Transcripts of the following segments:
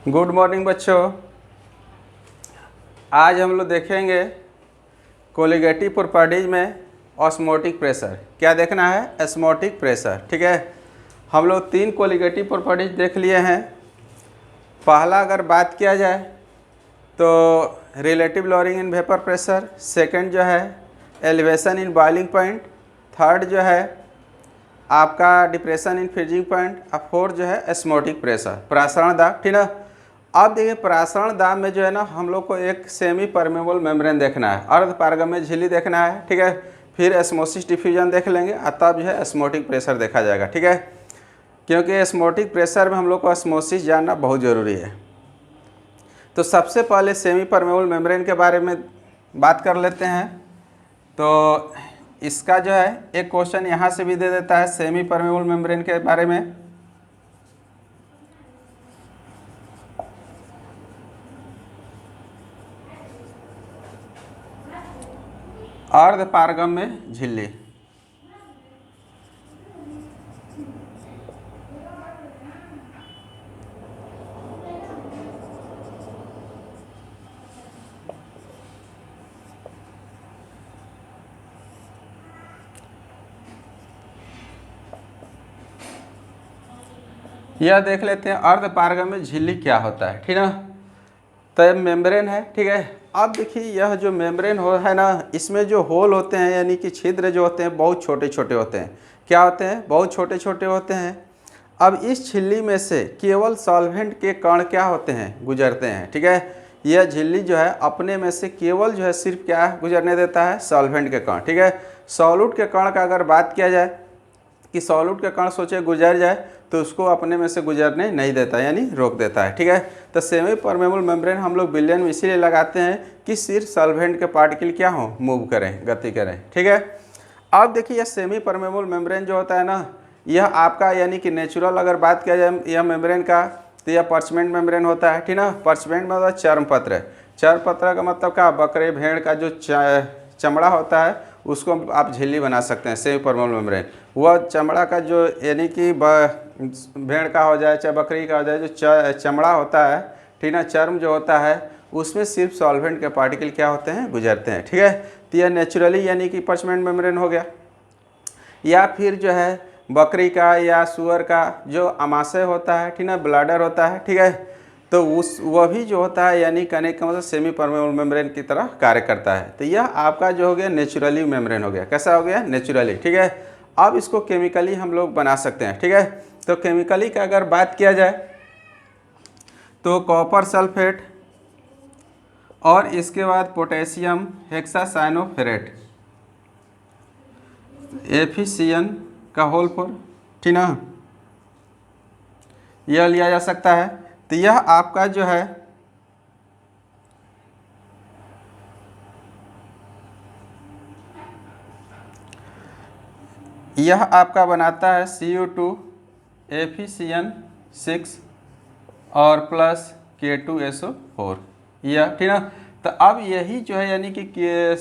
Good morning बच्चों। आज हम लोग देखेंगे कोलिगेटिव प्रॉपर्टीज में ऑस्मोटिक प्रेशर। क्या देखना है? Osmotic pressure. ठीक है, हम लोग 3 कोलिगेटिव प्रॉपर्टीज देख लिए हैं। पहला अगर बात किया जाए तो relative lowering in vapour pressure, second जो है elevation in boiling point, third जो है आपका डिप्रेशन इन फ्रीजिंग पॉइंट, और फोर्थ जो है ऑस्मोटिक प्रेशर, प्रासरण दाब। ठीक है, अब देखिए प्रासरण दाब में जो है ना हम लोग को एक सेमी परमेबल मेम्ब्रेन देखना है, अर्ध पारगम्य झिल्ली देखना है। ठीक है, फिर एस्मोसिस डिफ्यूजन देख लेंगे और तब जो है ऑस्मोटिक प्रेशर देखा जाएगा। ठीक है, क्योंकि ऑस्मोटिक प्रेशर में हम लोग को ऑस्मोसिस जानना बहुत ज़रूरी है। तो सबसे पहले सेमी परमेबल मेम्ब्रेन के बारे में बात कर लेते हैं। तो इसका जो है एक क्वेश्चन यहाँ से भी दे देता है सेमी परमेबल मेम्ब्रेन के बारे में। अर्ध पारगम्य झिल्ली। यह देख लेते हैं अर्ध पारगम्य झिल्ली क्या होता है। ठीक है, तो ये मेम्ब्रेन है। ठीक है, अब देखिए यह जो मेम्ब्रेन हो है ना, इसमें जो होल होते हैं यानी कि छिद्र जो होते हैं बहुत छोटे छोटे होते हैं। क्या होते हैं? बहुत छोटे छोटे होते हैं। अब इस झिल्ली में से केवल सॉल्वेंट के कण क्या होते हैं? गुजरते हैं। ठीक है, यह झिल्ली जो है अपने में से केवल जो है सिर्फ क्या गुजरने देता है? सॉल्वेंट के कण। ठीक है, सॉल्यूट के कण का अगर बात किया जाए कि सॉल्यूट के कण सोचे गुजर जाए तो उसको अपने में से गुजरने नहीं देता, यानी रोक देता है। ठीक है, तो सेमी परमेबल मेम्ब्रेन हम लोग विलियन में इसीलिए लगाते हैं कि सिर्फ सॉल्वेंट के पार्टिकल क्या हो? मूव करें, गति करें। ठीक है, अब देखिए यह सेमी परमेबल मेम्ब्रेन जो होता है ना, यह आपका यानी कि नेचुरल अगर बात किया जाए यह मेम्ब्रेन का, तो यह पर्चमेंट मेम्ब्रेन होता है। ठीक है, पर्चमेंट में होता है चर्मपत्र। चर्मपत्र का मतलब क्या? बकरे भेड़ का जो चमड़ा होता है उसको आप झिल्ली बना सकते हैं सेमी परमेबल मेम्ब्रेन। वह चमड़ा का जो यानी कि भेड़ का हो जाए चाहे बकरी का हो जाए, जो चमड़ा होता है, ठीक है, चर्म जो होता है उसमें सिर्फ सॉल्वेंट के पार्टिकल क्या होते हैं? गुजरते हैं। ठीक है, तो यह नेचुरली यानी कि पर्चमेंट मेम्ब्रेन हो गया। या फिर जो है बकरी का या सुअर का जो अमाशय होता है, ठीक है, ब्लैडर होता है। ठीक है, तो वह भी जो होता है यानी कहने का मतलब सेमी परमेबल मेम्ब्रेन की तरह कार्य करता है। तो यह आपका जो हो गया नेचुरली मेम्ब्रेन हो गया। कैसा हो गया? नेचुरली। ठीक है, अब इसको केमिकली हम लोग बना सकते हैं। ठीक है, तो केमिकली का अगर बात किया जाए तो कॉपर सल्फेट और इसके बाद पोटेशियम हेक्सासाइनोफेरेट, एफिसियन का होल 4, ठीक ना, यह लिया जा सकता है। तो यह आपका जो है यह आपका बनाता है Cu2 एफिसियन 6 और प्लस K2SO4, यह ठीक ना। तो अब यही जो है यानी कि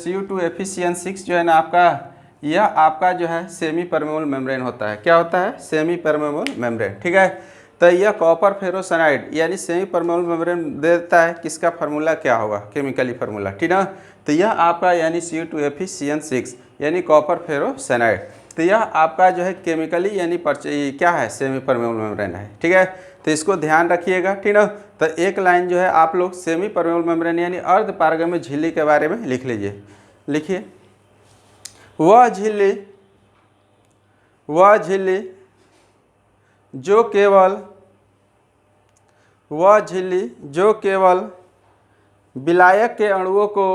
Cu2 एफिसियन 6 जो है ना आपका, यह आपका जो है सेमी परमेबल मेम्ब्रेन होता है। क्या होता है? Semi permeable membrane. ठीक है, तो यह कॉपर फेरोसाइनाइड यानी सेमी परमेबल मेम्ब्रेन देता है। किसका फार्मूला क्या होगा? Chemically formula. ठीक है, तो यह आपका यानी Cu2 एफिसियन 6 यानी कॉपर फेरोसाइनाइड, तो यह आपका जो है केमिकली यानी क्या है? सेमी परमेबल मेम्ब्रेन है। ठीक है, तो इसको ध्यान रखिएगा। ठीक है, तो एक लाइन जो है आप लोग सेमी परमेबल मेम्ब्रेन यानी अर्ध पारगम्य झिल्ली के बारे में लिख लीजिए। लिखिए, वह झिल्ली जो केवल विलायक के अणुओं को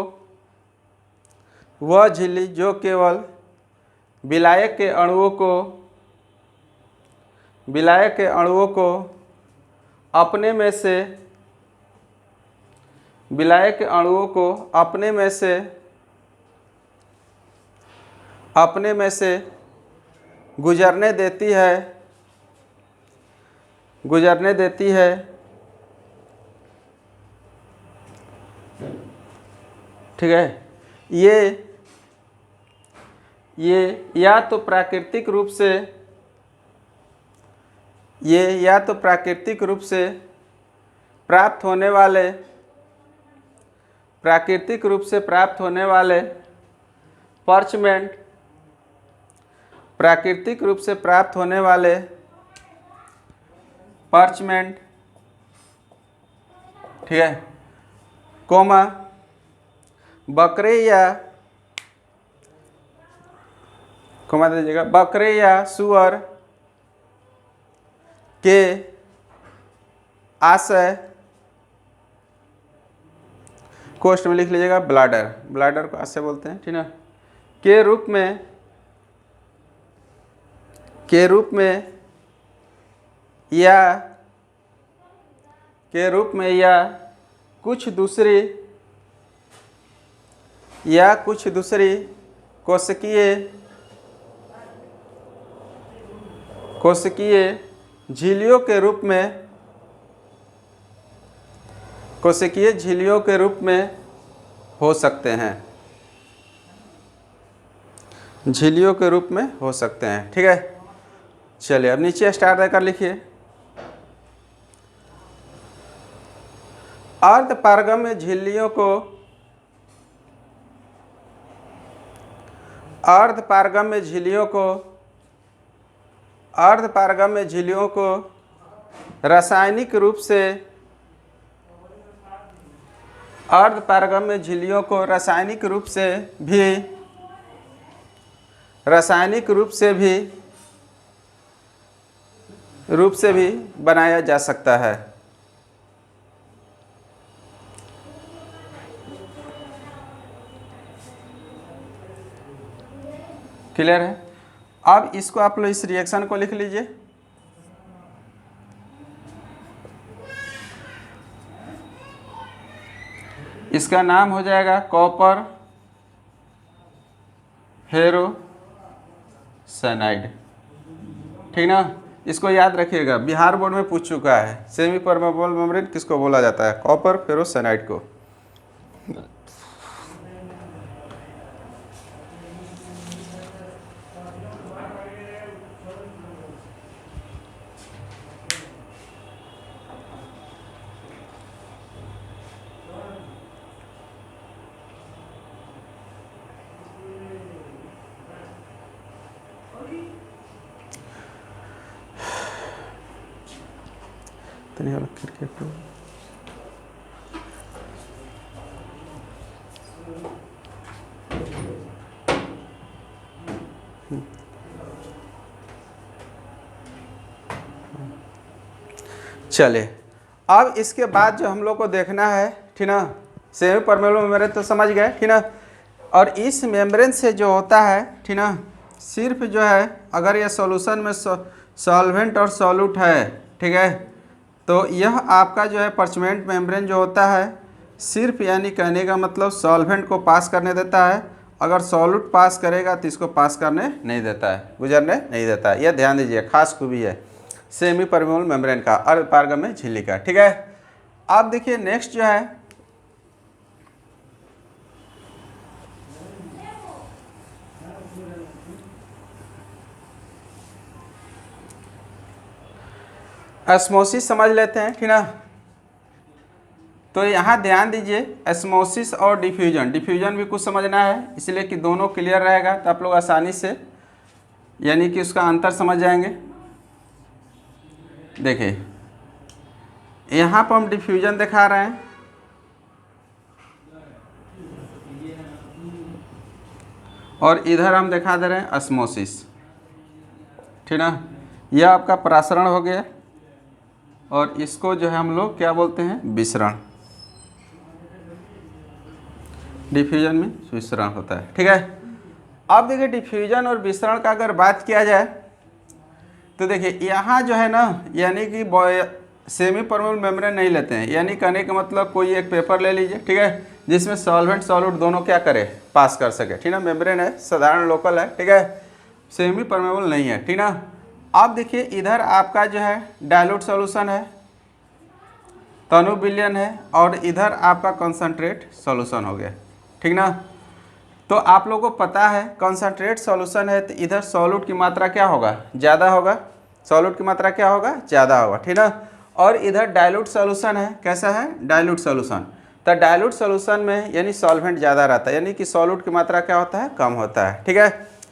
अपने में से गुजरने देती है ठीक है, ये या तो प्राकृतिक रूप से प्राप्त होने वाले, प्राकृतिक रूप से प्राप्त होने वाले पार्चमेंट, प्राकृतिक रूप से प्राप्त होने वाले पार्चमेंट, ठीक है, कोमा बकरे या, कोमा दीजिएगा, बकरे या सुअर के आशय, कोष्ठ में लिख लीजिएगा ब्लाडर, ब्लाडर को आशय बोलते हैं, ठीक ना, के रूप में या कुछ दूसरी कोशिकीय झिल्लियों के रूप में हो सकते हैं, झिल्लियों के रूप में हो सकते हैं, ठीक है। चलिए अब नीचे स्टार देकर लिखिए। अर्धपारगम्य झिल्लियों को रासायनिक रूप से भी बनाया जा सकता है। क्लियर है? अब इसको आप लोग इस रिएक्शन को लिख लीजिए। इसका नाम हो जाएगा कॉपर फेरोसाइनाइड, ठीक ना। इसको याद रखिएगा, बिहार बोर्ड में पूछ चुका है, सेमी परमेबल मेम्ब्रेन किसको बोला जाता है? कॉपर फेरोसाइनाइड को। चलिए अब इसके बाद जो हम लोग को देखना है, ठीक ना, सेमी परमेबल मेम्ब्रेन तो समझ गए, ठीक ना। और इस मेम्ब्रेन से जो होता है, ठीक ना, सिर्फ जो है अगर ये सॉल्यूशन में सॉल्वेंट और सॉल्यूट है, ठीक है, तो यह आपका जो है पार्चमेंट मेम्ब्रेन जो होता है सिर्फ, यानी कहने का मतलब सॉल्वेंट को पास करने देता है, अगर सॉल्यूट पास करेगा तो इसको पास करने नहीं देता है, गुजरने नहीं देता है। यह ध्यान दीजिए, खास खूबी है सेमी परमेबल मेम्ब्रेन का, अर्धपारगम्य झिल्ली का, ठीक है। अब देखिए नेक्स्ट जो है एस्मोसिस समझ लेते हैं, ठीक ना। तो यहाँ ध्यान दीजिए, एस्मोसिस और डिफ्यूजन, डिफ्यूजन भी कुछ समझना है, इसलिए कि दोनों क्लियर रहेगा तो आप लोग आसानी से यानी कि उसका अंतर समझ जाएंगे। देखिए यहाँ पर हम डिफ्यूजन दिखा रहे हैं, और इधर हम दिखा दे रहे हैं एस्मोसिस, ठीक ना। यह आपका प्रासरण हो गया, और इसको जो है हम लोग क्या बोलते हैं? विसरण। डिफ्यूजन में विसरण होता है, ठीक है। अब देखिए डिफ्यूजन और विसरण का अगर बात किया जाए तो देखिए यहाँ जो है ना, यानी कि सेमी परमेबल मेम्ब्रेन नहीं लेते हैं, यानी कहने का मतलब कोई एक पेपर ले लीजिए, ठीक है, जिसमें सॉल्वेंट सॉल्यूट दोनों क्या करे? पास कर सके, ठीक ना। मेम्ब्रेन है, साधारण लोकल है, ठीक है, सेमी परमेबल नहीं है, ठीक ना। अब देखिए इधर आपका जो है डाइल्यूट सॉल्यूशन है, तनु विलयन है, और इधर आपका कंसंट्रेट सॉल्यूशन हो गया, ठीक ना। तो आप लोगों को पता है कंसंट्रेट सॉल्यूशन है तो इधर सॉल्यूट की मात्रा क्या होगा? ज़्यादा होगा, सॉल्यूट की मात्रा क्या होगा? ज़्यादा होगा, ठीक ना। और इधर डाइल्यूट सॉल्यूशन है, कैसा है, डाइल्यूट सॉल्यूशन। तो डाइल्यूट सॉल्यूशन में यानी सॉल्वेंट ज़्यादा रहता है, यानी कि सॉल्यूट की मात्रा क्या होता है, कम होता है, ठीक है।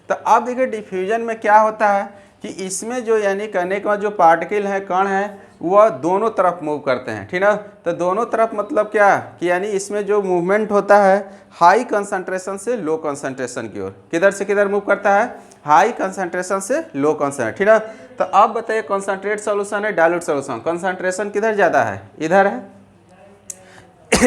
तो अब देखिए डिफ्यूजन में क्या होता है कि इसमें जो यानी कहने का जो पार्टिकल है, कण है, वह दोनों तरफ मूव करते हैं, ठीक ना। तो दोनों तरफ मतलब क्या कि यानी इसमें जो मूवमेंट होता है हाई कंसंट्रेशन से लो कंसंट्रेशन की ओर, किधर से किधर मूव करता है, हाई कंसंट्रेशन से लो कंसंट्रेशन, ठीक ना। तो अब बताइए कंसंट्रेट सॉल्यूशन है डाइल्यूट सॉल्यूशन, कंसंट्रेशन किधर ज़्यादा है, इधर है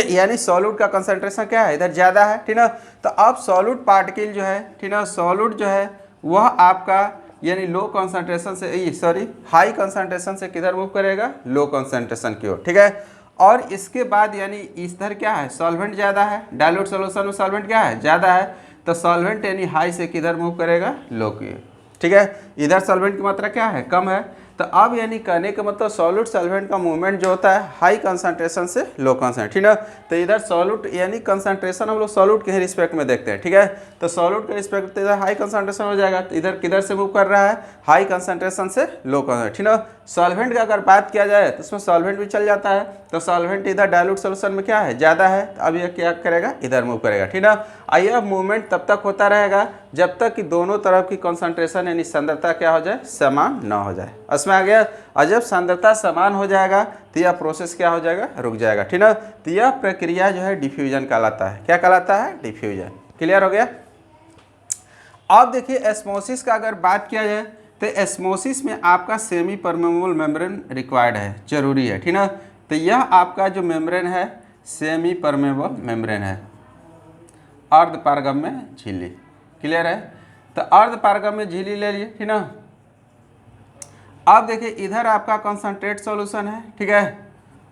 यानी सॉल्यूट का कंसंट्रेशन क्या है, इधर ज़्यादा है, ठीक ना। तो अब सॉल्यूट पार्टिकल जो है, ठीक ना, सॉल्यूट जो है वह आपका यानी लो कंसंट्रेशन से सॉरी हाई कंसंट्रेशन से किधर मूव करेगा, लो कंसंट्रेशन की ओर, ठीक है। और इसके बाद यानी इधर क्या है, सॉल्वेंट ज़्यादा है, डाइल्यूट सॉल्यूशन में सॉल्वेंट क्या है, ज़्यादा है। तो सॉल्वेंट यानी हाई से किधर मूव करेगा, लो की ओर, ठीक है। इधर सॉल्वेंट की मात्रा क्या है, कम है। तो अब यानी कहने का मतलब सॉल्यूट सॉल्वेंट का मूवमेंट जो होता है हाई कंसंट्रेशन से लो कंसंट्रेशन, ठीक है। तो इधर सॉल्यूट यानी कंसंट्रेशन हम लोग सॉल्यूट के ही रिस्पेक्ट में देखते हैं, ठीक है। तो सॉल्यूट के रिस्पेक्ट तो इधर हाई कंसंट्रेशन हो जाएगा, तो इधर किधर से मूव कर रहा है, हाई कंसंट्रेशन से लो कंसंट्रेशन, ठीक है। सॉल्वेंट का अगर बात किया जाए तो उसमें सॉल्वेंट भी चल जाता है। तो सॉल्वेंट इधर डाइल्यूट सॉल्यूशन में क्या है, ज़्यादा है, तो अब यह क्या करेगा, इधर मूव करेगा, ठीक है। आइए अब मूवमेंट तब तक होता रहेगा जब तक कि दोनों तरफ की कंसंट्रेशन यानी सांद्रता क्या हो जाए, समान ना हो जाए। इसमें आ गया। और जब सांद्रता समान हो जाएगा तो यह प्रोसेस क्या हो जाएगा, रुक जाएगा, ठीक है। तो यह प्रक्रिया जो है डिफ्यूजन कहलाता है, क्या कहलाता है, डिफ्यूजन। क्लियर हो गया। अब देखिए एस्मोसिस का अगर बात किया जाए तो एस्मोसिस में आपका सेमी परमेबल मेम्ब्रेन रिक्वायर्ड है, जरूरी है, ठीक है। तो यह आपका जो मेम्ब्रेन है सेमी परमेबल मेम्ब्रेन है, अर्धपारगम्य झिल्ली। क्लियर है। तो अर्धपारगम्य झिल्ली ले लिए, ठीक ना। अब देखिए इधर आपका कंसंट्रेट सॉल्यूशन है, ठीक है,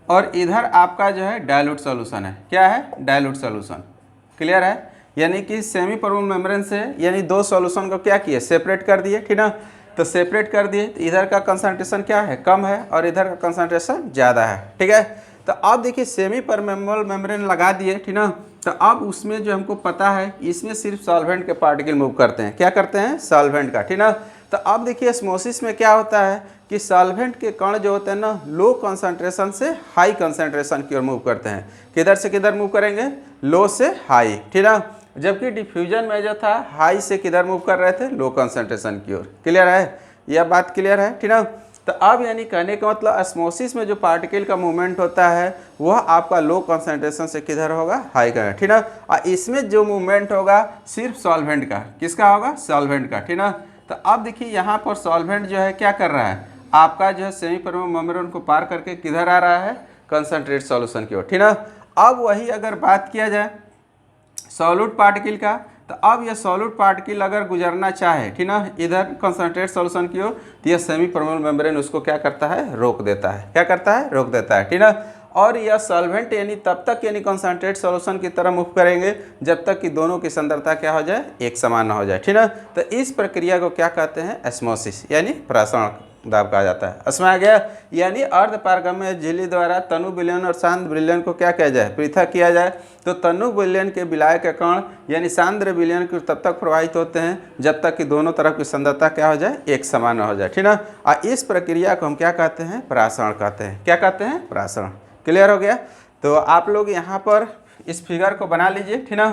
और इधर आपका जो है डाइल्यूट सॉल्यूशन है, क्या है, डाइल्यूट सॉल्यूशन। क्लियर है। यानी कि सेमी परमेबल मेम्ब्रेन से यानी दो सॉल्यूशन को क्या किए, सेपरेट कर दिए, ठीक ना। तो सेपरेट कर दिए तो इधर का कंसंट्रेशन क्या है, कम है, और इधर का कंसंट्रेशन ज़्यादा है, ठीक है। तो अब देखिए सेमी परमेबल मेम्ब्रेन लगा दिए, ठीक ना। तो अब उसमें जो हमको पता है इसमें सिर्फ सॉल्वेंट के पार्टिकल मूव करते हैं, क्या करते हैं, सॉल्वेंट का, ठीक ना। तो अब देखिए एस्मोसिस में क्या होता है कि सॉल्वेंट के कण जो होते हैं ना लो कंसंट्रेशन से हाई कंसंट्रेशन की ओर मूव करते हैं, किधर से किधर मूव करेंगे, लो से हाई, ठीक ना। जबकि डिफ्यूजन में जो था हाई से किधर मूव कर रहे थे, लो कंसंट्रेशन की ओर। क्लियर है, यह बात क्लियर है, ठीक ना। तो अब यानी कहने का मतलब एस्मोसिस में जो पार्टिकल का मूवमेंट होता है वह आपका लो कंसंट्रेशन से किधर होगा, हाई का, ठीक ना। और इसमें जो मूवमेंट होगा सिर्फ सॉल्वेंट का, किसका होगा, सॉल्वेंट का, ठीक ना। तो अब देखिए यहाँ पर सॉल्वेंट जो है क्या कर रहा है, आपका जो है सेमी परमेबल मेम्ब्रेन को पार करके किधर आ रहा है, कंसंट्रेट सॉल्यूशन की ओर, ठीक ना। अब वही अगर बात किया जाए सॉल्यूट पार्टिकल का, तो अब यह सॉल्यूट पार्टिकल अगर गुजरना चाहे, ठीक ना, इधर कंसंट्रेट सॉल्यूशन की ओर, तो यह सेमी परमेबल मेम्ब्रेन उसको क्या करता है, रोक देता है, क्या करता है, रोक देता है, ठीक ना। और यह सॉल्वेंट यानी तब तक यानी कंसंट्रेट सॉल्यूशन की तरह मूव करेंगे जब तक कि दोनों की सांद्रता क्या हो जाए, एक समान ना हो जाए, ठीक ना। तो इस प्रक्रिया को क्या कहते हैं, एस्मोसिस यानी प्रसारण दाब कहा जाता है। इसमें आ गया। यानी अर्धपारगम्य झिल्ली द्वारा तनु विलयन और सांद्र विलयन को क्या किया जाए, पृथक किया जाए। तो तनु विलयन के विलायक के कण यानी सांद्र विलयन के तब तक प्रवाहित होते हैं जब तक कि दोनों तरफ की सांद्रता क्या हो जाए, एक समान हो जाए, ठीक ना। और इस प्रक्रिया को हम क्या कहते हैं, प्रासरण कहते हैं, क्या कहते हैं, प्रासरण। क्लियर हो गया। तो आप लोग यहाँ पर इस फिगर को बना लीजिए, ठीक ना।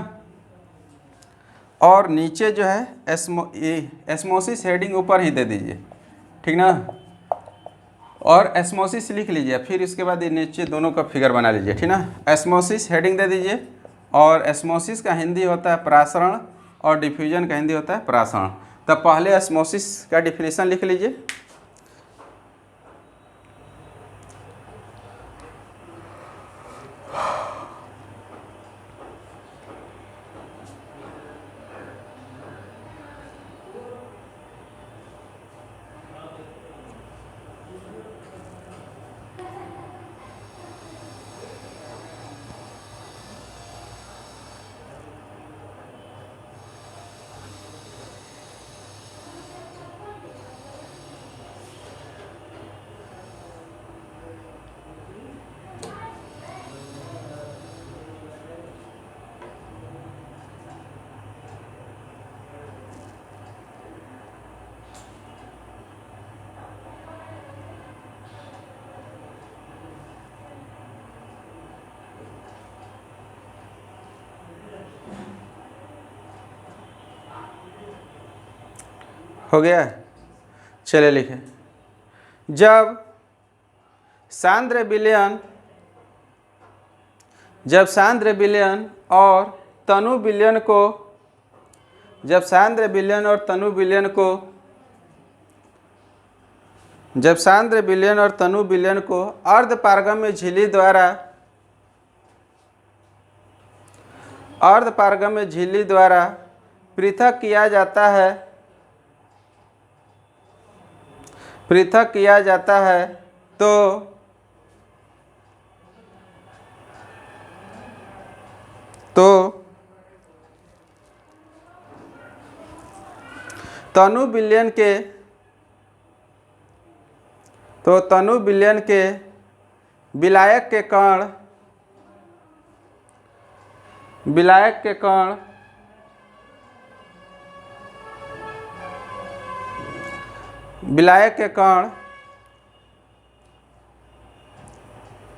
और नीचे जो है एस्मोसिस हेडिंग ऊपर ही दे दीजिए, ठीक ना। और एस्मोसिस लिख लीजिए, फिर इसके बाद ये नीचे दोनों का फिगर बना लीजिए, ठीक ना। एस्मोसिस हेडिंग दे दीजिए। और एस्मोसिस का हिंदी होता है प्रासरण और डिफ्यूजन का हिंदी होता है प्रासरण। तब पहले एस्मोसिस का डिफिनीशन लिख लीजिए। हो गया। चलिए लिखें, जब सांद्र विलयन और तनु विलयन को अर्धपारगम्य झिल्ली द्वारा पृथक किया जाता है तो तनु विलयन के विलायक के कण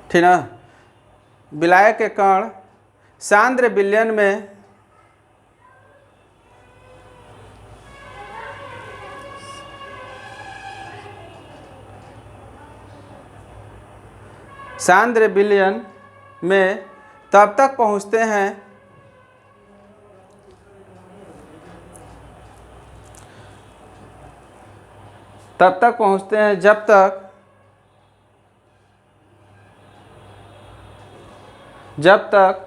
ठीक ना, विलायक के कण सांद्र विलयन में तब तक पहुंचते हैं जब तक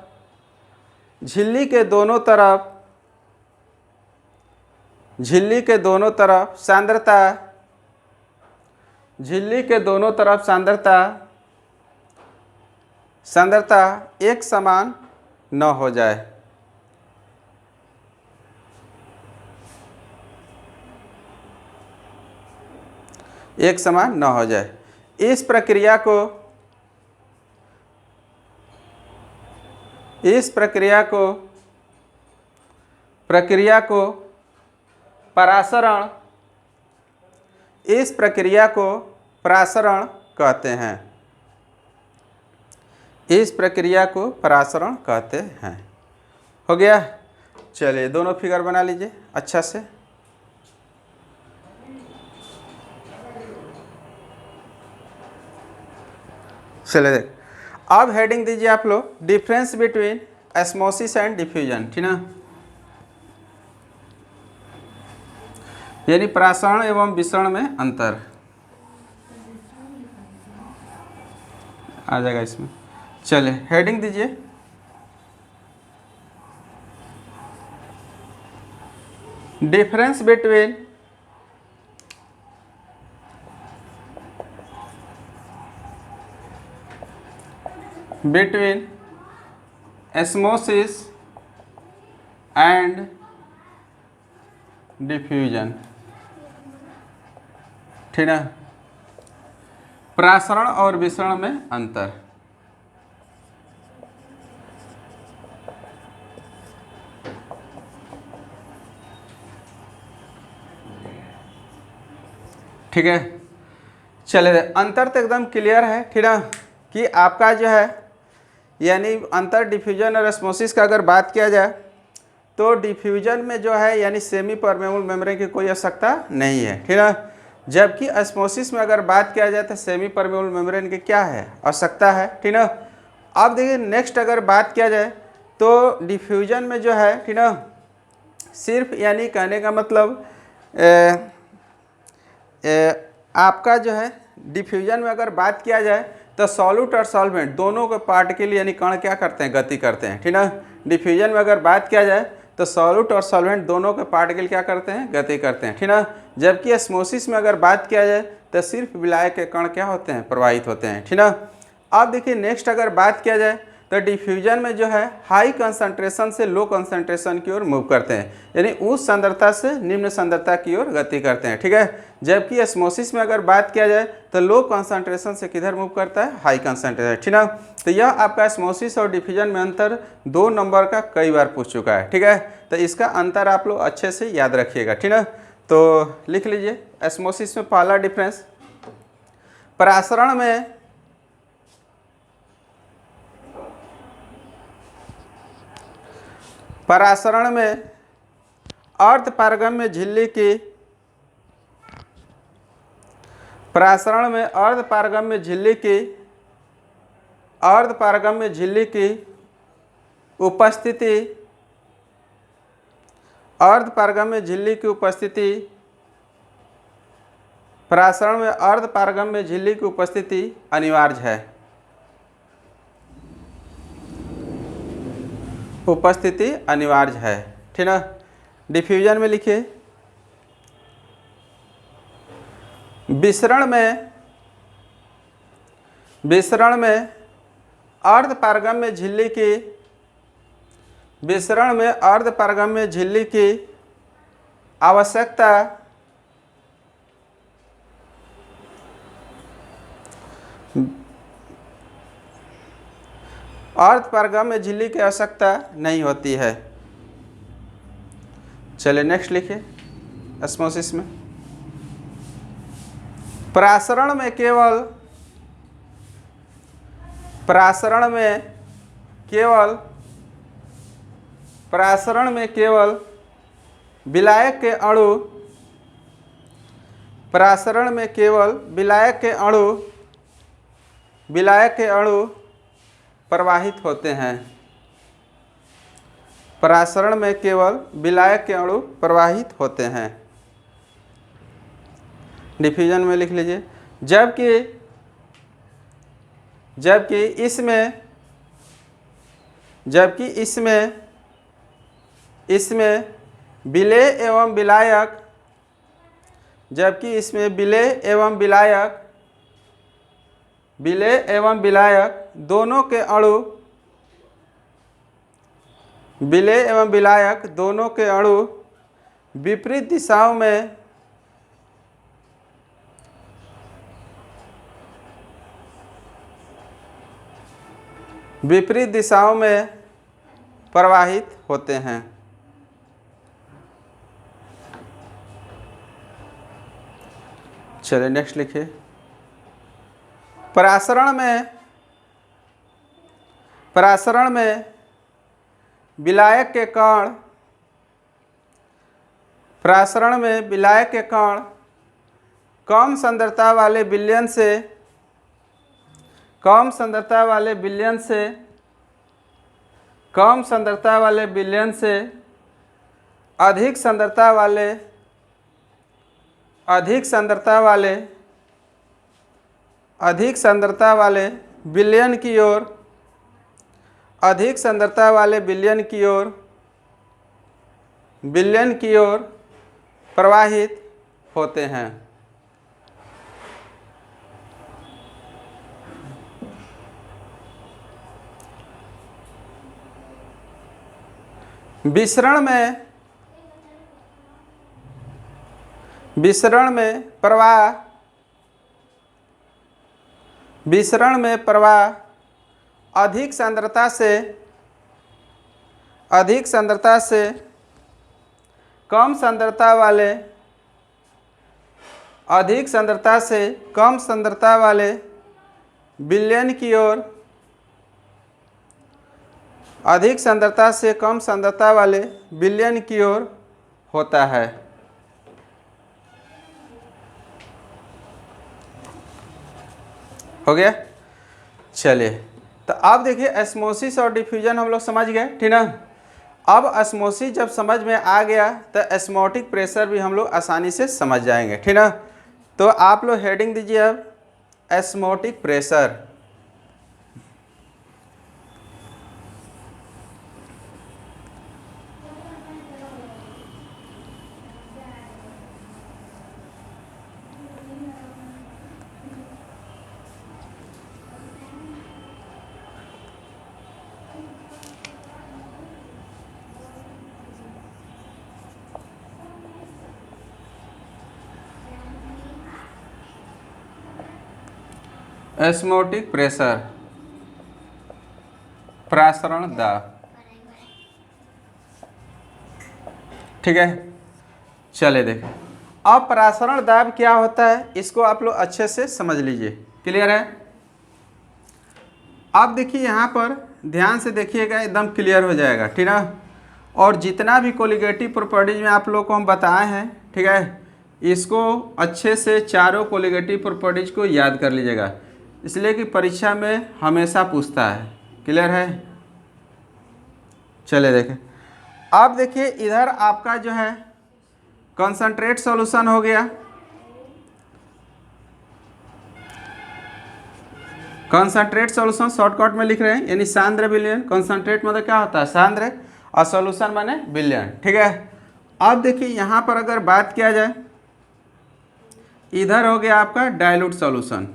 झिल्ली के दोनों तरफ सांद्रता एक समान न हो जाए। इस प्रक्रिया को परासरण कहते हैं। हो गया। चलिए दोनों फिगर बना लीजिए अच्छा से। चलिए देख, अब हेडिंग दीजिए आप लोग, difference between osmosis and diffusion, ठीक ना, यानी परासरण एवं विसरण में अंतर आ जाएगा इसमें। चलिए हेडिंग दीजिए, difference between osmosis and diffusion, ठीक है, परासरण और विसरण में अंतर। ठीक है। चलिए अंतर तो एकदम क्लियर है, ठीक है, कि आपका जो है यानी अंतर डिफ्यूजन और एस्मोसिस का अगर बात किया जाए तो डिफ्यूजन में जो है यानी सेमी परमेबल मेम्ब्रेन की कोई आवश्यकता नहीं है, ठीक है, जबकि एस्मोसिस में अगर बात किया जाए तो सेमी परमेबल मेम्ब्रेन की क्या है, आवश्यकता है, ठीक है। अब देखिए नेक्स्ट अगर बात किया जाए तो डिफ्यूजन में जो है, ठीक है, सिर्फ यानी कहने का मतलब आपका जो है डिफ्यूजन में अगर बात किया जाए तो सॉल्यूट और सॉल्वेंट दोनों के पार्ट के लिए यानी कण क्या करते हैं, गति करते हैं, ठीक है। डिफ्यूजन में अगर बात किया जाए तो सॉल्यूट और सॉल्वेंट दोनों के पार्ट के लिए क्या करते हैं, गति करते हैं, ठीक है। जबकि एस्मोसिस में अगर बात किया जाए तो सिर्फ विलायक के कण क्या होते हैं, प्रवाहित होते हैं, ठीक है। अब देखिए नेक्स्ट अगर बात किया जाए तो डिफ्यूजन में जो है हाई कंसंट्रेशन से लो कंसंट्रेशन की ओर मूव करते हैं, यानी उच्च सांद्रता से निम्न सांद्रता की ओर गति करते हैं, ठीक है। जबकि एस्मोसिस में अगर बात किया जाए तो लो कंसंट्रेशन से किधर मूव करता है, हाई कंसंट्रेशन, ठीक है। तो यह आपका एस्मोसिस और डिफ्यूजन में अंतर 2 नंबर का कई बार पूछ चुका है, ठीक है। तो इसका अंतर आप लोग अच्छे से याद रखिएगा, ठीक है। तो लिख लीजिए, एस्मोसिस में पहला डिफरेंस, परासरण में अर्धपारगम्य झिल्ली की परासरण में अर्धपारगम्य झिल्ली की उपस्थिति परासरण में अर्धपारगम्य झिल्ली की उपस्थिति अनिवार्य है। ठीक ना। डिफ्यूजन में लिखिए, विसरण में अर्धपारगम्य झिल्ली की आवश्यकता नहीं होती है। चलिए नेक्स्ट लिखिए, ऑस्मोसिस में परासरण में केवल विलायक के अणु प्रवाहित होते हैं। परासरण में केवल विलायक के अणु प्रवाहित होते हैं। डिफ्यूजन में लिख लीजिए, जबकि इसमें विलेय एवं विलायक दोनों के अणु विपरीत दिशाओं में प्रवाहित होते हैं। चलिए नेक्स्ट लिखिए, परासरण में विलायक के कण कम सांद्रता वाले विलयन से अधिक सांद्रता वाले विलयन की ओर प्रवाहित होते हैं। विसरण में प्रवाह अधिक सांद्रता से कम सांद्रता वाले विलयन की ओर होता है। हो गया। चलिए, तो अब देखिए ऑस्मोसिस और डिफ्यूजन हम लोग समझ गए, ठीक ना। अब ऑस्मोसिस जब समझ में आ गया तो ऑस्मोटिक प्रेशर भी हम लोग आसानी से समझ जाएंगे, ठीक ना। तो आप लोग हेडिंग दीजिए अब ऑस्मोटिक प्रेशर। ऑस्मोटिक प्रेशर, परासरण दाब, ठीक है। चले देखें अब परासरण दाब क्या होता है, इसको आप लोग अच्छे से समझ लीजिए। क्लियर है। अब देखिए यहाँ पर ध्यान से देखिएगा, एकदम क्लियर हो जाएगा, ठीक है। और जितना भी कोलिगेटिव प्रॉपर्टीज में आप लोग को हम बताए हैं, ठीक है, इसको अच्छे से चारों कोलिगेटिव प्रॉपर्टीज को याद कर लीजिएगा, इसलिए कि परीक्षा में हमेशा पूछता है। क्लियर है? चलिए देखें, आप देखिए इधर आपका जो है कंसंट्रेट सॉल्यूशन हो गया। कंसंट्रेट सॉल्यूशन शॉर्टकट में लिख रहे हैं, यानी सांद्र विलयन। कंसंट्रेट मतलब क्या होता है? सांद्र, और सॉल्यूशन माने विलयन। ठीक है, अब देखिए यहाँ पर अगर बात किया जाए, इधर हो गया आपका डाइल्यूट सॉल्यूशन।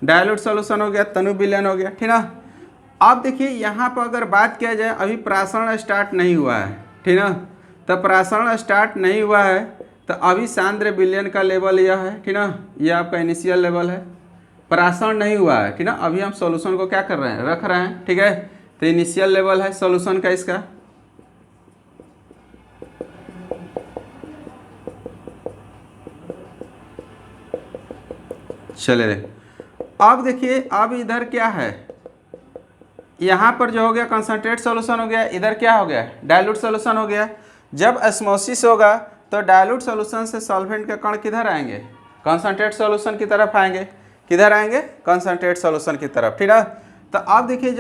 डाइल्यूट सॉल्यूशन हो गया, तनु विलयन हो गया। ठीक ना। अब देखिए यहाँ पर अगर बात किया जाए, अभी प्रासरण स्टार्ट नहीं हुआ है। ठीक ना, तो प्रासरण स्टार्ट नहीं हुआ है तो अभी सांद्र विलयन का लेवल यह है। ठीक ना, यह आपका इनिशियल लेवल है, प्रासरण नहीं हुआ है। ठीक ना, अभी हम सॉल्यूशन को क्या कर रहे हैं? रख रहे हैं। ठीक है, तो इनिशियल लेवल है सॉल्यूशन का इसका। चलिए अब देखिए, अब इधर क्या है, यहाँ पर जो हो गया कंसंट्रेट सॉल्यूशन हो गया, इधर क्या हो गया? डाइल्यूट सॉल्यूशन हो गया। जब ऑस्मोसिस होगा तो डाइल्यूट सॉल्यूशन से सॉल्वेंट के कण किधर आएंगे? कंसंट्रेट सॉल्यूशन की तरफ आएंगे। किधर आएंगे? कंसंट्रेट सॉल्यूशन की तरफ। ठीक है, तो आप देखिए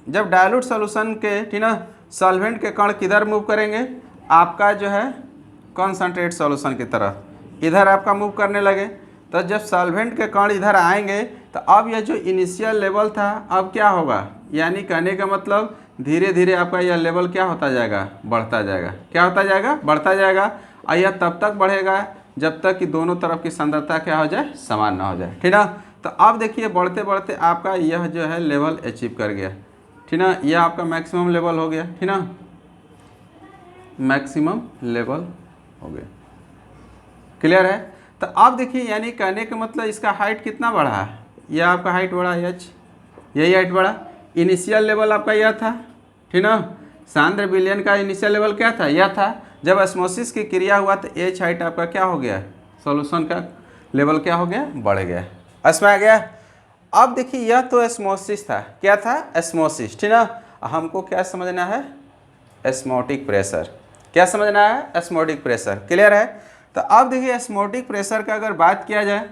जब डाइल्यूट सॉल्यूशन के, ठीक ना, सॉल्वेंट के कण किधर मूव करेंगे? आपका जो है कंसंट्रेट सॉल्यूशन की तरफ इधर आपका मूव करने लगे। तो जब सॉल्वेंट के कण इधर आएंगे तो अब यह जो इनिशियल लेवल था अब क्या होगा? यानी कहने का मतलब धीरे धीरे आपका यह लेवल क्या होता जाएगा? बढ़ता जाएगा। क्या होता जाएगा? बढ़ता जाएगा। और यह तब तक बढ़ेगा जब तक कि दोनों तरफ की सांद्रता क्या हो जाए? समान ना हो जाए। ठीक ना, तो अब देखिए बढ़ते बढ़ते आपका यह जो है लेवल अचीव कर गया। ठीक ना, यह आपका मैक्सिमम लेवल हो गया। ठीक ना, मैक्सिमम लेवल हो गया। क्लियर है? तो अब देखिए, यानी कहने का मतलब इसका हाइट कितना बढ़ा है? यह आपका हाइट बढ़ा h, यही हाइट बढ़ा। इनिशियल लेवल आपका यह था। ठीक ना, सांद्र विलयन का इनिशियल लेवल क्या था? यह था। जब ऑस्मोसिस की क्रिया हुआ तो h हाइट आपका क्या हो गया? सॉल्यूशन का लेवल क्या हो गया? बढ़ गया। इसमें आ गया। अब देखिए यह तो ऑस्मोसिस था। क्या था? ऑस्मोसिस। ठीक ना, हमको क्या समझना है? Osmotic pressure. क्या समझना है? Osmotic pressure. क्लियर है? तो अब देखिए ऑस्मोटिक प्रेशर का अगर बात किया जाए,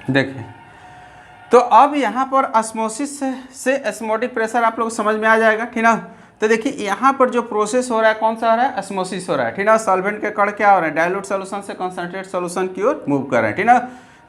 देखिए तो अब यहाँ पर ऑस्मोसिस से ऑस्मोटिक प्रेशर आप लोग समझ में आ जाएगा। ठीक ना, तो देखिए यहाँ पर जो प्रोसेस हो रहा है कौन सा हो रहा है? ऑस्मोसिस हो रहा है। ठीक ना, सॉल्वेंट के कण क्या हो रहे हैं? डाइल्यूट सॉल्यूशन से कंसंट्रेट सॉल्यूशन की ओर मूव कर रहे हैं। ठीक ना,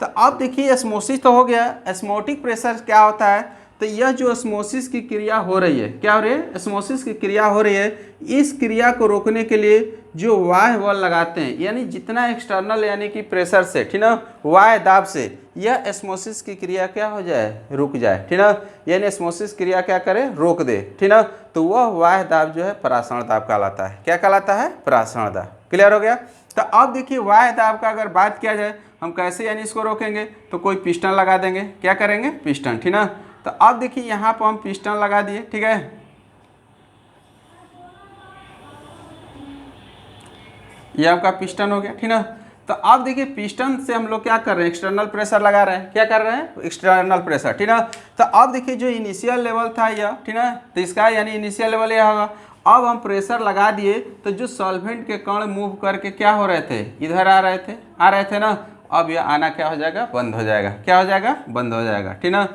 तो अब देखिए ऑस्मोसिस तो हो गया। ऑस्मोटिक प्रेशर क्या होता है? तो यह जो ऑस्मोसिस की क्रिया हो रही है, क्या हो रही है? ऑस्मोसिस की क्रिया हो रही है, इस क्रिया को रोकने के लिए जो वाह्य बल लगाते हैं, यानी जितना एक्सटर्नल यानी कि प्रेशर से, ठीक ना, वाह्य दाब से यह ऑस्मोसिस की क्रिया क्या हो जाए? रुक जाए। ठीक ना, यानी ऑस्मोसिस क्रिया क्या करे? रोक दे। ठीक ना, तो वह वाह्य दाब जो है परासरण दाब कहलाता है। क्या कहलाता है? परासरण दाब। क्लियर हो गया? तो अब देखिए वाह्य दाब का अगर बात किया जाए, हम कैसे यानी इसको रोकेंगे? तो कोई पिस्टन लगा देंगे। क्या करेंगे? पिस्टन। ठीक ना, तो अब देखिए यहाँ पर हम पिस्टन लगा दिए। ठीक है, ये आपका पिस्टन हो गया। ठीक ना, तो अब देखिए पिस्टन से हम लोग क्या कर रहे हैं? एक्सटर्नल प्रेशर लगा रहे हैं। क्या कर रहे हैं? External pressure. ठीक ना, तो अब देखिए जो इनिशियल लेवल था यह, ठीक ना, तो इसका यानी इनिशियल लेवल यह होगा। अब हम प्रेशर लगा दिए तो जो सॉल्वेंट के कण मूव करके क्या हो रहे थे? इधर आ रहे थे ना, अब यह आना क्या हो जाएगा, बंद हो जाएगा। क्या हो जाएगा, बंद हो जाएगा, ठीक ना।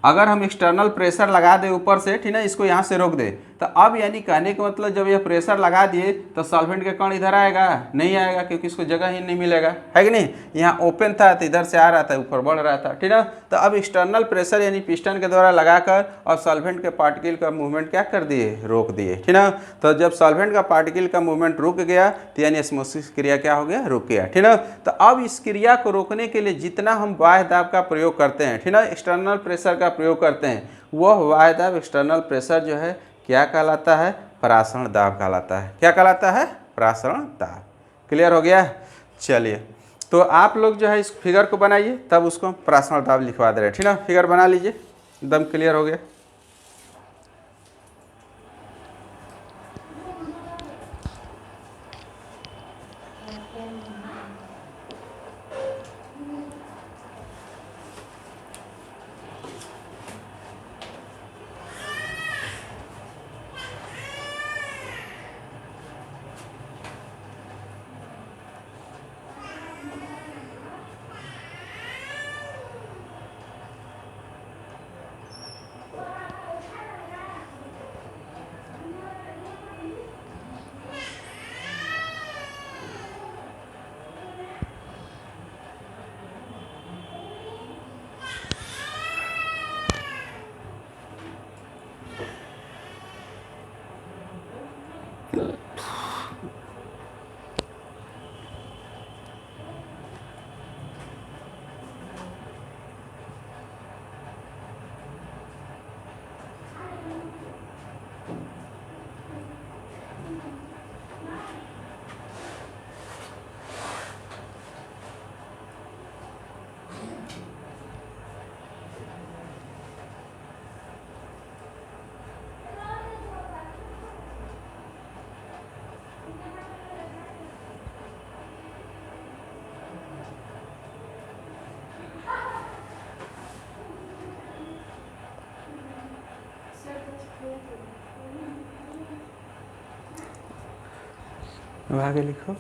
अगर हम एक्सटर्नल प्रेशर लगा दें ऊपर से, ठीक ना, इसको यहाँ से रोक दे, तो अब यानी कहने का मतलब जब ये प्रेशर लगा दिए तो सॉल्वेंट का कण इधर आएगा, नहीं आएगा, क्योंकि इसको जगह ही नहीं मिलेगा, है कि नहीं। यहाँ ओपन था तो इधर से आ रहा था, ऊपर बढ़ रहा था, ठीक ना। तो अब एक्सटर्नल प्रेशर यानी पिस्टन के द्वारा लगाकर और सॉल्वेंट के पार्टिकल का मूवमेंट क्या कर दिए, रोक दिए, ठीक ना। तो जब सॉल्वेंट का पार्टिकल का मूवमेंट रुक गया तो यानी ऑस्मोसिस क्रिया क्या हो गया, रुक गया, ठीक ना। तो अब इस क्रिया को रोकने के लिए जितना हम बाह्य दाब का प्रयोग करते हैं, ठीक ना, एक्सटर्नल प्रेशर का प्रयोग करते हैं, वह बाह्य दाब एक्सटर्नल प्रेशर जो है क्या कहलाता है, परासरण दाब कहलाता है। क्या कहलाता है, परासरण दाब। क्लियर हो गया। चलिए, तो आप लोग जो है इस फिगर को बनाइए, तब उसको परासरण दाब लिखवा दे रहे हैं, ठीक ना। फिगर बना लीजिए, एकदम क्लियर हो गया। आगे लिखो।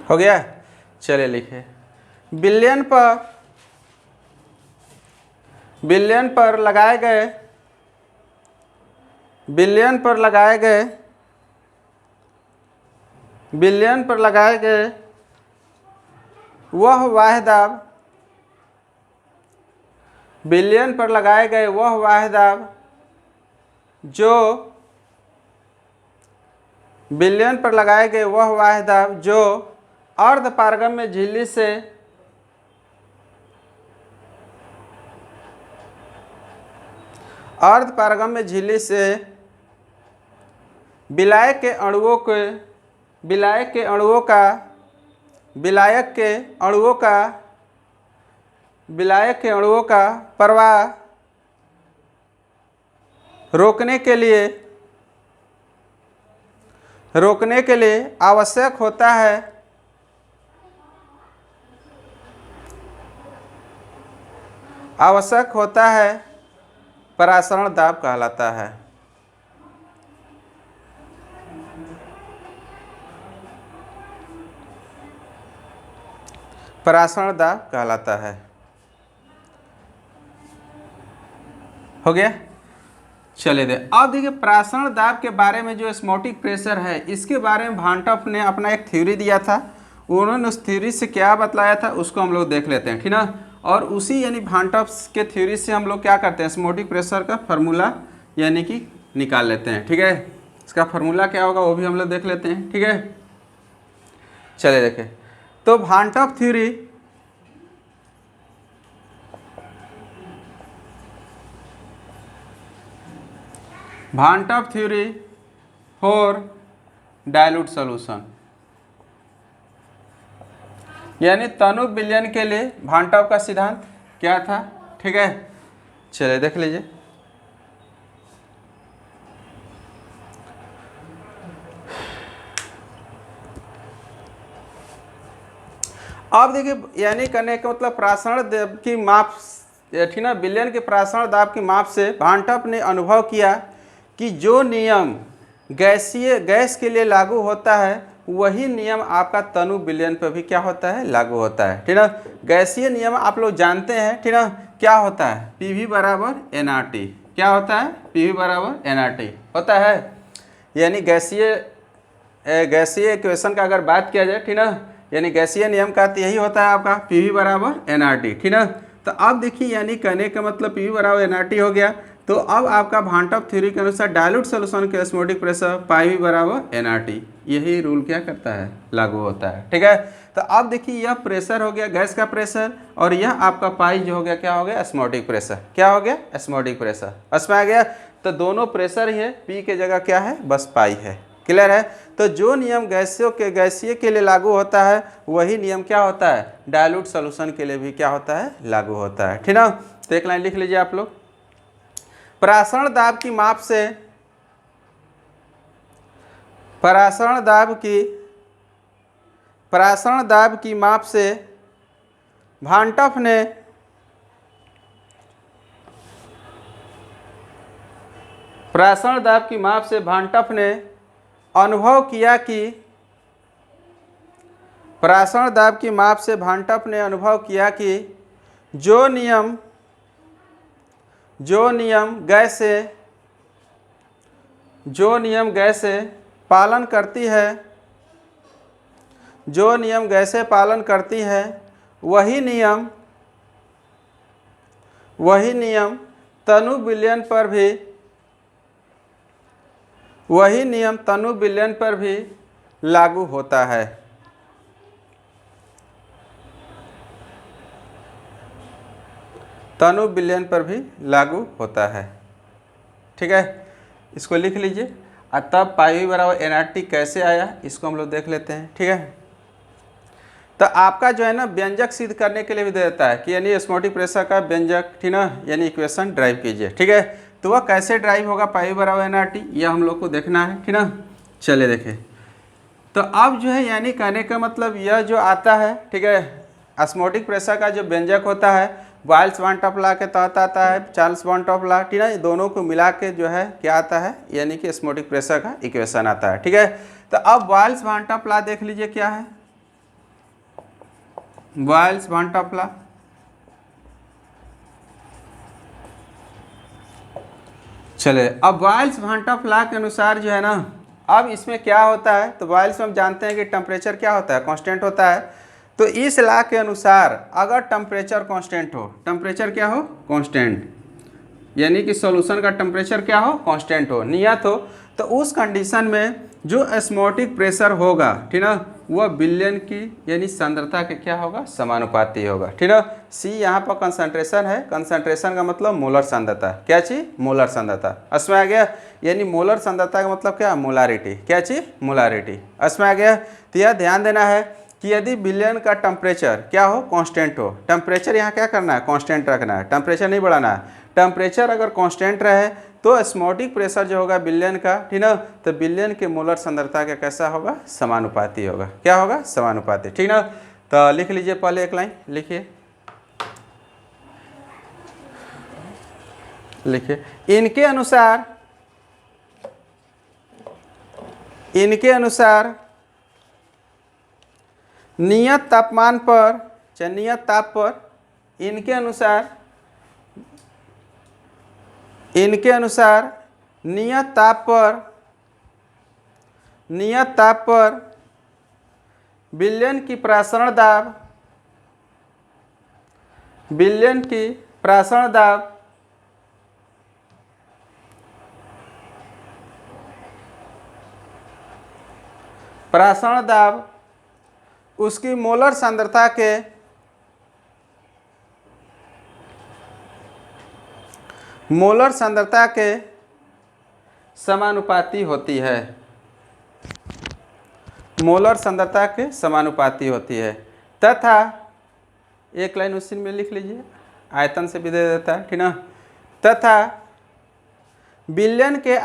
हो गया। चलिए लिखे, बिलियन पर लगाए गए, बिलियन पर लगाए गए वह बाह्य दाब, बिलियन पर लगाए गए वह बाह्य दाब जो, बिलियन पर लगाए गए वह बाह्य दाब जो अर्धपारगम्य झिल्ली से विलायक के अणुओं का प्रवाह रोकने के लिए आवश्यक होता है परासरण दाब कहलाता है। परासरण दाब कहलाता है। हो गया। चलिए दे अब देखिए परासरण दाब के बारे में जो ऑस्मोटिक प्रेशर है इसके बारे में भान टॉप ने अपना एक थ्योरी दिया था। उन्होंने उस थ्योरी से क्या बतलाया था उसको हम लोग देख लेते हैं, ठीक ना। और उसी यानी भान टॉप के थ्योरी से हम लोग क्या करते हैं, ऑस्मोटिक प्रेशर का फार्मूला यानी कि निकाल लेते हैं, ठीक है। इसका फार्मूला क्या होगा वो भी हम लोग देख लेते हैं, ठीक है। चलिए देखें तो भान टॉप थ्योरी भान top theory for dilute solution यानी तनु विलयन के लिए भान टॉप का सिद्धांत क्या था, ठीक है। चलिए देख लीजिए। अब देखिए यानी करने का मतलब परासरण दाब की माप, ठीक ना, विलयन के परासरण दाब की माप से भान टॉप ने अनुभव किया कि जो नियम गैस के लिए लागू होता है वही नियम आपका तनु विलयन पर भी क्या होता है, लागू होता है, ठीक ना। गैसीय नियम आप लोग जानते हैं, ठीक ना, क्या होता है, PV बराबर nRT। क्या होता है, PV बराबर nRT होता है। यानी गैसीय इक्वेशन का अगर बात किया जाए, ठीक ना, यानी गैसीय नियम का यही होता है आपका PV बराबर nRT, ठीक ना। तो अब देखिए यानी कहने का मतलब PV बराबर nRT हो गया। तो अब आपका भान टॉप थ्योरी के अनुसार डाइल्यूट सॉल्यूशन के ऑस्मोटिक प्रेशर पाई बराबर nRT, यही रूल क्या करता है, लागू होता है, ठीक है। तो अब देखिए यह प्रेशर हो गया गैस का प्रेशर और यह आपका पाई जो हो गया क्या हो गया, ऑस्मोटिक प्रेशर। क्या हो गया, ऑस्मोटिक प्रेशर। उसमें आ गया तो दोनों प्रेशर ही है, पी के जगह क्या है, बस पाई है। क्लियर है। तो जो नियम गैसीय के लिए लागू होता है वही नियम क्या होता है, डाइल्यूट सॉल्यूशन के लिए भी क्या होता है, लागू होता है, ठीक ना। तो एक लाइन लिख लीजिए आप लोग। परासरण दाब की माप से परासरण दाब की माप से भान टॉप ने परासरण दाब की माप से भान टॉप ने अनुभव किया कि परासरण दाब की माप से भान टॉप ने अनुभव किया कि जो नियम गैसें पालन करती है वही नियम तनु विलयन पर भी लागू होता है। तनु विलयन पर भी लागू होता है, ठीक है। इसको लिख लीजिए। और तब पाई बराबर nRT कैसे आया इसको हम लोग देख लेते हैं, ठीक है। तो आपका जो है ना व्यंजक सिद्ध करने के लिए भी दे देता है कि यानी ऑस्मोटिक प्रेशर का व्यंजक, ठीक ना, यानी इक्वेशन ड्राइव कीजिए, ठीक है। तो वह कैसे ड्राइव होगा, पाई बराबर nRT, यह हम लोग को देखना है, ठीक ना। चलिए देखें। तो अब जो है यानी कहने का मतलब यह जो आता है, ठीक है, ऑस्मोटिक प्रेशर का जो व्यंजक होता है बॉयल्स भान टॉप लॉ के तहत आता है, चार्ल्स भान टॉप लॉ, ठीक है। दोनों को मिला के जो है क्या आता है, यानी कि ऑस्मोटिक प्रेशर का इक्वेशन आता है, ठीक है। तो अब बॉयल्स भान टॉप लॉ देख लीजिए क्या है, बॉयल्स भान टॉप लॉ। चले अब बॉयल्स भान टॉप लॉ के अनुसार जो है ना, अब इसमें क्या होता है, तो बॉयल्स में हम जानते हैं कि टेम्परेचर क्या होता है, कांस्टेंट होता है। तो इस लॉ के अनुसार अगर टेम्परेचर कांस्टेंट हो, टेम्परेचर क्या हो, कांस्टेंट, यानी कि सॉल्यूशन का टेम्परेचर क्या हो, कांस्टेंट हो, नियत हो, तो उस कंडीशन में जो ऑस्मोटिक प्रेशर होगा, ठीक ना, वह विलयन की यानी सांद्रता के क्या होगा, समानुपाती होगा, ठीक ना। सी यहाँ पर कंसंट्रेशन है, कंसंट्रेशन का मतलब मोलर सांद्रता, क्या चीज, मोलर सांद्रता। इसमें आ गया यानी मोलर सांद्रता का मतलब क्या, मोलारिटी, क्या चीज, मोलारिटी। इसमें आ गया। तो यह ध्यान देना है कि यदि विलयन का टेम्परेचर क्या हो, कांस्टेंट हो, टेम्परेचर यहाँ क्या करना है, कांस्टेंट रखना है, टेम्परेचर नहीं बढ़ाना है। टेम्परेचर अगर कांस्टेंट रहे तो ऑस्मोटिक प्रेशर जो होगा विलयन का, ठीक ना, तो विलयन के मोलर सांद्रता का कैसा होगा, समानुपाती होगा। क्या होगा, समानुपाती, ठीक ना। तो लिख लीजिए पहले एक लाइन लिखिए, इनके अनुसार नियत तापमान पर चाहे नियत ताप पर, इनके अनुसार नियत ताप पर विलयन की प्रासरण दाब उसकी मोलर सांद्रता के समानुपाती होती है। मोलर सांद्रता के समानुपाती होती है तथा एक लाइन उसी में लिख लीजिए, आयतन से भी दे देता है, ठीक ना। तथा विलयन के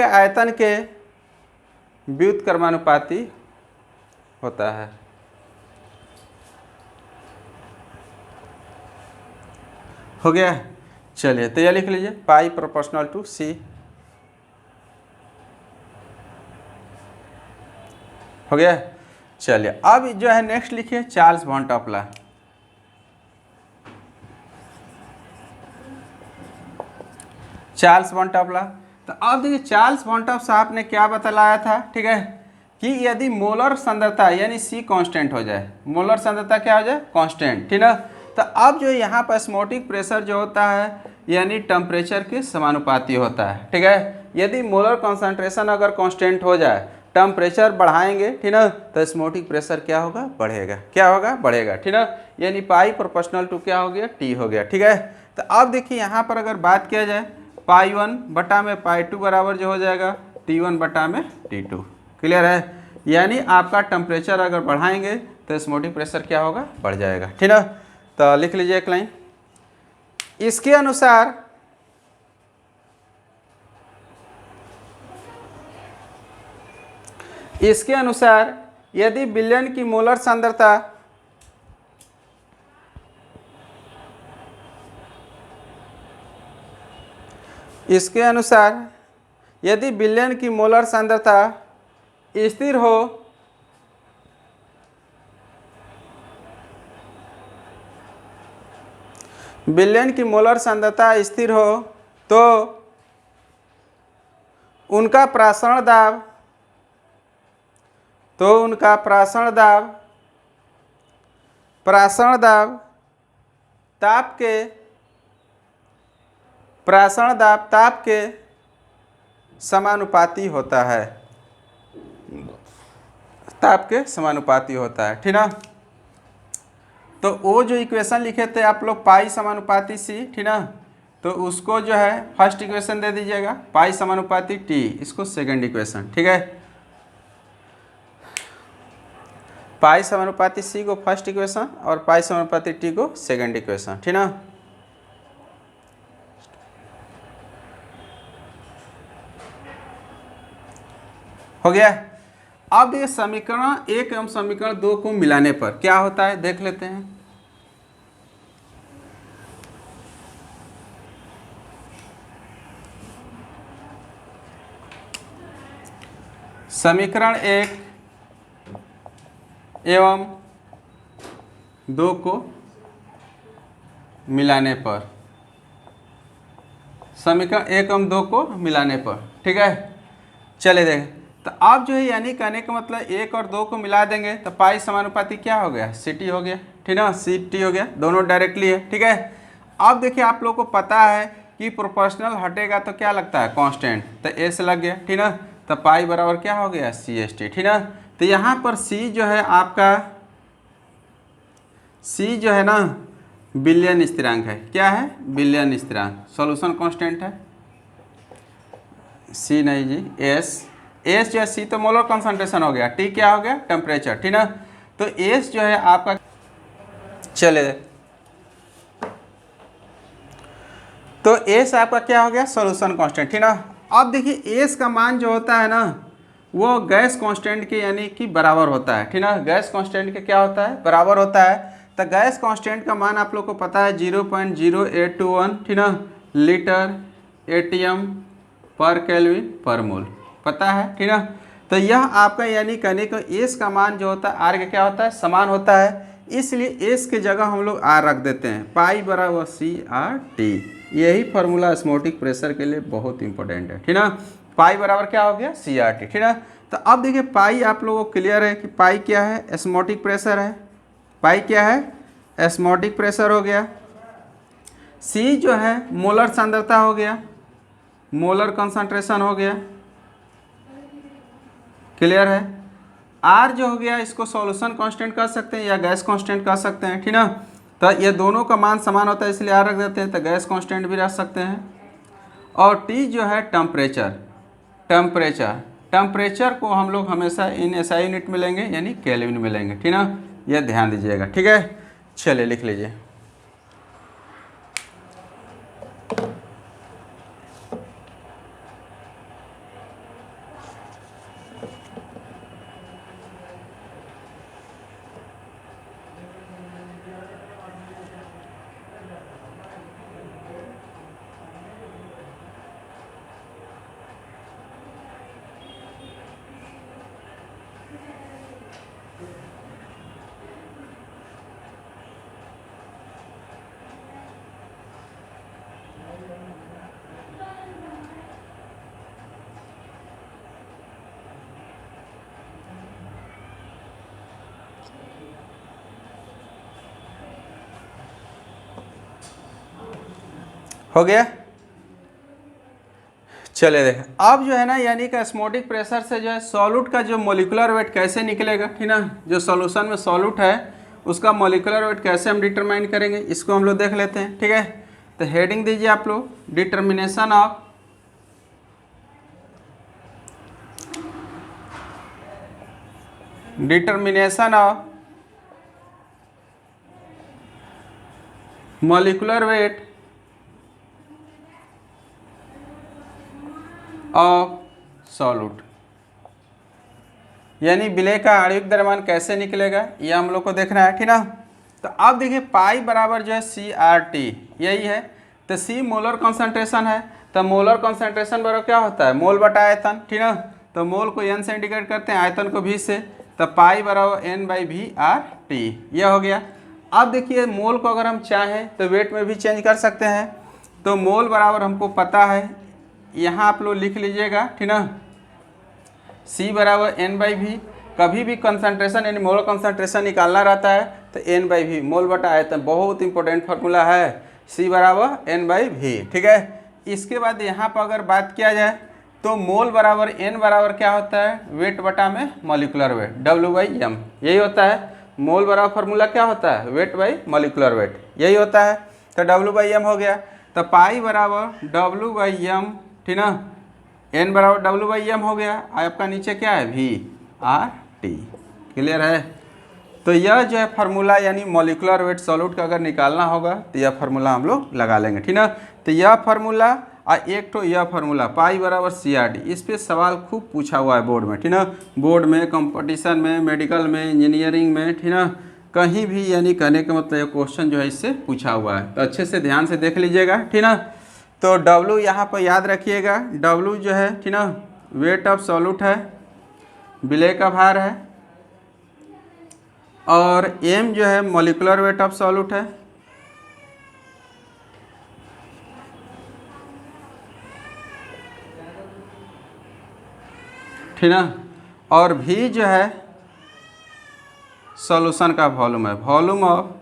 आयतन के व्युत्क्रमानुपाती होता है। हो गया, चलिए तो यह लिख लीजिए पाई प्रोपोर्शनल टू सी। हो गया, चलिए अब जो है नेक्स्ट लिखिए चार्ल्स वॉन टॉपला। चार्ल्स वॉन टॉपला, तो अब देखिए चार्ल्स वॉन टॉप साहब ने क्या बतलाया था, ठीक है, कि यदि मोलर सांद्रता यानी सी कांस्टेंट हो जाए, मोलर सांद्रता क्या हो जाए, कांस्टेंट, ठीक ना। तो अब जो यहाँ पर ऑस्मोटिक प्रेशर जो होता है यानी टेम्परेचर के समानुपाती होता है, ठीक है। यदि मोलर कॉन्सेंट्रेशन अगर कांस्टेंट हो जाए, टेम्परेचर बढ़ाएंगे, ठीक ना, तो ऑस्मोटिक प्रेशर क्या होगा, बढ़ेगा, क्या होगा, बढ़ेगा, ठीक ना। यानी पाई प्रोपोर्शनल टू क्या हो गया, टी हो गया, ठीक है। तो अब देखिए यहाँ पर अगर बात किया जाए पाई 1 बटा में पाई 2 बराबर जो हो जाएगा T1 बटा में T2, क्लियर है। यानी आपका टेम्परेचर अगर बढ़ाएंगे तो ऑस्मोटिक प्रेशर क्या होगा, बढ़ जाएगा, ठीक ना। तो लिख लीजिए एक लाइन, इसके अनुसार यदि विलयन की मोलर सांद्रता स्थिर हो तो उनका प्रासरण दाब ताप के समानुपाती होता है, ठीक ना। तो वो जो इक्वेशन लिखे थे आप लोग पाई समानुपाती सी, ठीक ना, तो उसको जो है फर्स्ट इक्वेशन दे दीजिएगा, पाई समानुपाती टी, इसको सेकंड इक्वेशन, ठीक है। पाई समानुपाती सी को फर्स्ट इक्वेशन और पाई समानुपाती टी को सेकंड इक्वेशन, ठीक ना। हो गया। अब ये समीकरण 1 एवं समीकरण 2 को मिलाने पर क्या होता है देख लेते हैं। समीकरण 1 एवं 2 को मिलाने पर, समीकरण 1 एवं 2 को मिलाने पर, ठीक है। चले देखें, तो आप जो है यानी कहने का मतलब 1 और 2 को मिला देंगे तो पाई समानुपाती क्या हो गया, सी हो गया, ठीक ना, सी हो गया, दोनों डायरेक्टली है, ठीक है। अब देखिए आप लोगों को पता है कि प्रोपोर्शनल हटेगा तो क्या लगता है, कांस्टेंट, तो एस लग गया, ठीक ना। तो पाई बराबर क्या हो गया, CST, ठीक ना। तो यहाँ पर सी जो है आपका, सी जो है ना विलयन स्थिरांक है, क्या है, विलयन स्थिरांक, सॉल्यूशन कांस्टेंट है, सी नहीं जी, एस जो है, सी तो मोलर कंसंट्रेशन हो गया, टी क्या हो गया, टेम्परेचर, ठीक ना। तो एस जो है आपका, चले तो एस आपका क्या हो गया, सॉल्यूशन कांस्टेंट, ठीक ना। अब देखिए एस का मान जो होता है ना वो गैस कांस्टेंट के यानी कि बराबर होता है, ठीक ना। गैस कांस्टेंट के क्या होता है, बराबर होता है। तो गैस कांस्टेंट का मान आप लोग को पता है 0.0821, ठीक ना, लीटर ATM पर केल्विन पर मोल, पता है, ठीक ना। तो यह आपका यानी कहने को एस का मान जो होता है आर का क्या होता है, समान होता है, इसलिए एस की जगह हम लोग आर रख देते हैं, पाई बराबर सी आर टी। यही फार्मूला ऑस्मोटिक प्रेशर के लिए बहुत इंपॉर्टेंट है, ठीक ना। पाई बराबर क्या हो गया, सी आर टी, ठीक ना। तो अब देखिए पाई आप लोगों को क्लियर है कि पाई क्या है, ऑस्मोटिक प्रेशर है। पाई क्या है, ऑस्मोटिक प्रेशर हो गया। सी जो है मोलर सांद्रता हो गया, मोलर कंसंट्रेशन हो गया, क्लियर है। आर जो हो गया इसको सॉल्यूशन कांस्टेंट कर सकते हैं या गैस कांस्टेंट कर सकते हैं, ठीक ना। तो ये दोनों का मान समान होता है इसलिए आर रख देते हैं, तो गैस कांस्टेंट भी रख सकते हैं। और टी जो है टेम्परेचर, टेम्परेचर को हम लोग हमेशा इन एसआई यूनिट में लेंगे यानी केल्विन में लेंगे, ठीक ना। यह ध्यान दीजिएगा, ठीक है। चलिए लिख लीजिए। हो गया। चले देखें अब जो है ना यानी कि ऑस्मोटिक प्रेशर से जो है सॉल्यूट का जो मॉलिक्यूलर वेट कैसे निकलेगा, ठीक ना। जो सॉल्यूशन में सॉल्यूट है उसका मॉलिक्यूलर वेट कैसे हम डिटरमाइन करेंगे, इसको हम लोग देख लेते हैं, ठीक है। तो हेडिंग दीजिए आप लोग, determination of molecular weight of solute, यानी विलेय का आणविक द्रव्यमान कैसे निकलेगा ये हम लोग को देखना है, ठीक ना। तो अब देखिए पाई बराबर जो है सी आर टी यही है। तो सी मोलर कंसंट्रेशन है, तो मोलर कंसंट्रेशन बराबर क्या होता है, मोल बटा आयतन, ठीक ना। तो मोल को एन से इंडिकेट करते हैं, आयतन को भी से, तो पाई बराबर n by V R T, यह हो गया। अब देखिए मोल को अगर हम चाहें तो वेट में भी चेंज कर सकते हैं। तो मोल बराबर हमको पता है, यहाँ आप लोग लिख लीजिएगा, ठीक ना। C बराबर एन बाई वी, कभी भी कंसंट्रेशन यानी मोल कंसंट्रेशन निकालना रहता है तो एन बाई वी, मोल बटा आयतन, बहुत इंपॉर्टेंट फार्मूला है, C बराबर एन बाई वी, ठीक है। इसके बाद यहाँ पर अगर बात किया जाए तो मोल बराबर एन बराबर क्या होता है, वेट बटा में molecular weight, W by M, यही होता है। मोल बराबर फार्मूला क्या होता है, वेट बाई मॉलिक्यूलर वेट, यही होता है। तो W बाई एम हो गया। तो पाई बराबर W बाई एम, ठीक ना। एन बराबर W बाई एम हो गया, आपका नीचे क्या है वी आर टी, क्लियर है। तो यह जो है फार्मूला यानी मॉलिक्यूलर वेट सॉल्यूट का अगर निकालना होगा तो यह फार्मूला हम लोग लगा लेंगे, ठीक ना। तो यह फार्मूला और एक तो यह फार्मूला पाई बराबर सी आर डी, इस पर सवाल खूब पूछा हुआ है बोर्ड में, ठीक ना। बोर्ड में, कंपटीशन में, मेडिकल में, इंजीनियरिंग में, ठीक ना, कहीं भी यानी कहने का मतलब क्वेश्चन जो है इससे पूछा हुआ है। तो अच्छे से ध्यान से देख लीजिएगा, ठीक ना। तो W यहाँ पर याद रखिएगा, W जो है, ठीक ना, वेट ऑफ सॉल्यूट है, विलेय का भार है, और M जो है मॉलिक्यूलर वेट ऑफ सॉल्यूट है, ठीक ना। और V जो है सॉल्यूशन का वॉल्यूम है, वॉल्यूम ऑफ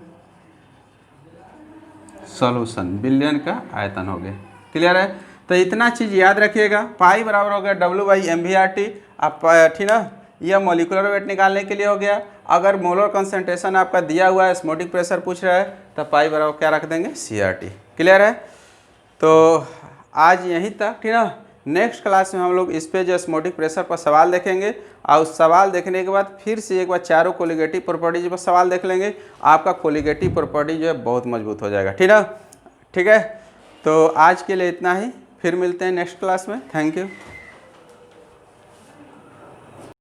सॉल्यूशन, बिलियन का आयतन हो गया, क्लियर है। तो इतना चीज़ याद रखिएगा। पाई बराबर हो गया W by M V R T, आप ठीक ना, यह मॉलिक्यूलर वेट निकालने के लिए हो गया। अगर मोलर कंसंट्रेशन आपका दिया हुआ है, ऑस्मोटिक प्रेशर पूछ रहा है, तो पाई बराबर क्या रख देंगे, सी आर टी, क्लियर है। तो आज यहीं तक, ठीक ना। नेक्स्ट क्लास में हम लोग इस पे जो ऑस्मोटिक प्रेशर पर सवाल देखेंगे, और उस सवाल देखने के बाद फिर से एक बार चारों कोलिगेटिव प्रॉपर्टीज पर सवाल देख लेंगे। आपका कोलिगेटिव प्रॉपर्टी जो है बहुत मजबूत हो जाएगा, ठीक ना, ठीक है। तो आज के लिए इतना ही, फिर मिलते हैं नेक्स्ट क्लास में। Thank you.